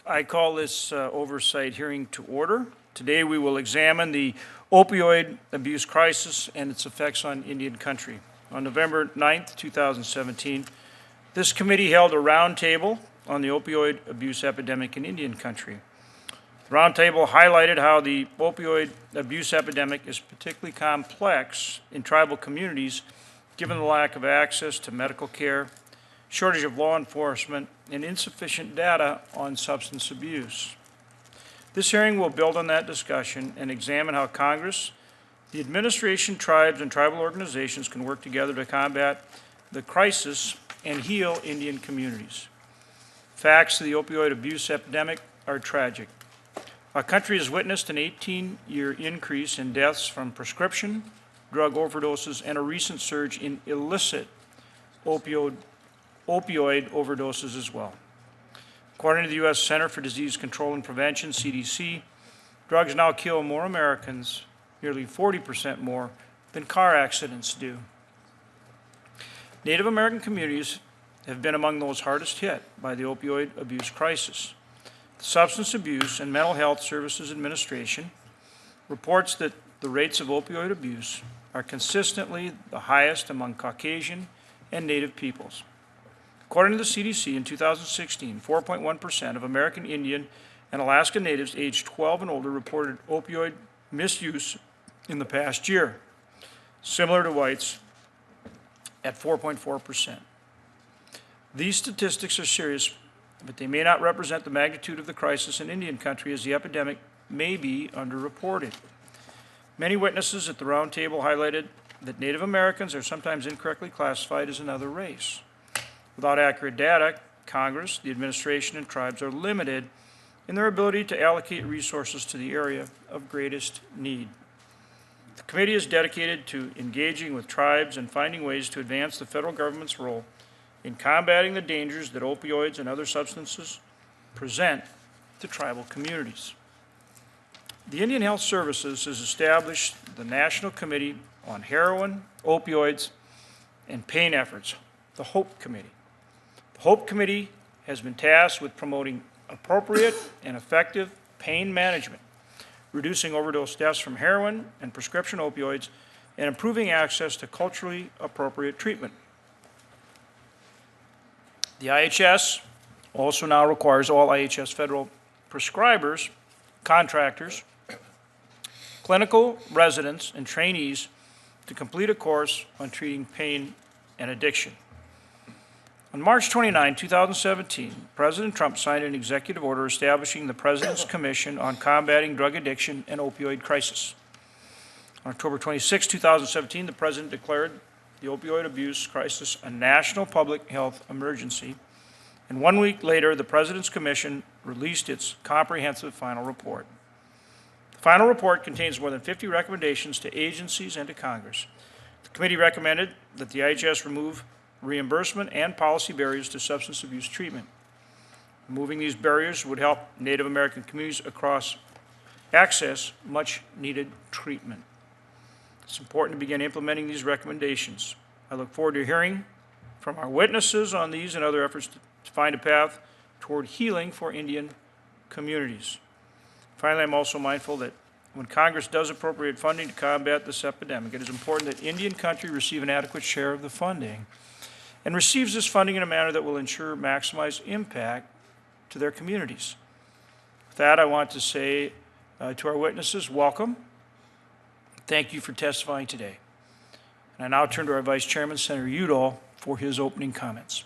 I call this oversight hearing to order. Today we will examine the opioid abuse crisis and its effects on Indian country. On November 9th, 2017, this committee held a roundtable on the opioid abuse epidemic in Indian country. The roundtable highlighted how the opioid abuse epidemic is particularly complex in tribal communities given the lack of access to medical care, shortage of law enforcement, and insufficient data on substance abuse. This hearing will build on that discussion and examine how Congress, the administration, tribes, and tribal organizations can work together to combat the crisis and heal Indian communities. Facts of the opioid abuse epidemic are tragic. Our country has witnessed an 18-year increase in deaths from prescription drug overdoses and a recent surge in illicit opioid overdoses as well. According to the U.S. Center for Disease Control and Prevention, CDC, drugs now kill more Americans, nearly 40% more, than car accidents do. Native American communities have been among those hardest hit by the opioid abuse crisis. The Substance Abuse and Mental Health Services Administration reports that the rates of opioid abuse are consistently the highest among Caucasian and Native peoples. According to the CDC, in 2016, 4.1% of American Indian and Alaska Natives aged 12 and older reported opioid misuse in the past year, similar to whites at 4.4%. These statistics are serious, but they may not represent the magnitude of the crisis in Indian country, as the epidemic may be underreported. Many witnesses at the roundtable highlighted that Native Americans are sometimes incorrectly classified as another race. Without accurate data, Congress, the administration, and tribes are limited in their ability to allocate resources to the area of greatest need. The committee is dedicated to engaging with tribes and finding ways to advance the federal government's role in combating the dangers that opioids and other substances present to tribal communities. The Indian Health Services has established the National Committee on Heroin, Opioids, and Pain Efforts, the HOPE Committee. The HOPE Committee has been tasked with promoting appropriate and effective pain management, reducing overdose deaths from heroin and prescription opioids, and improving access to culturally appropriate treatment. The IHS also now requires all IHS federal prescribers, contractors, clinical residents, and trainees to complete a course on treating pain and addiction. On March 29, 2017, President Trump signed an executive order establishing the President's Commission on Combating Drug Addiction and Opioid Crisis. On October 26, 2017, the President declared the opioid abuse crisis a national public health emergency, and 1 week later, the President's Commission released its comprehensive final report. The final report contains more than 50 recommendations to agencies and to Congress. The committee recommended that the IHS remove reimbursement and policy barriers to substance abuse treatment. Removing these barriers would help Native American communities across access much needed treatment. It's important to begin implementing these recommendations. I look forward to hearing from our witnesses on these and other efforts to find a path toward healing for Indian communities. Finally, I'm also mindful that when Congress does appropriate funding to combat this epidemic, it is important that Indian country receive an adequate share of the funding and receives this funding in a manner that will ensure maximized impact to their communities. With that, I want to say to our witnesses, welcome. Thank you for testifying today. And I now turn to our Vice Chairman, Senator Udall, for his opening comments.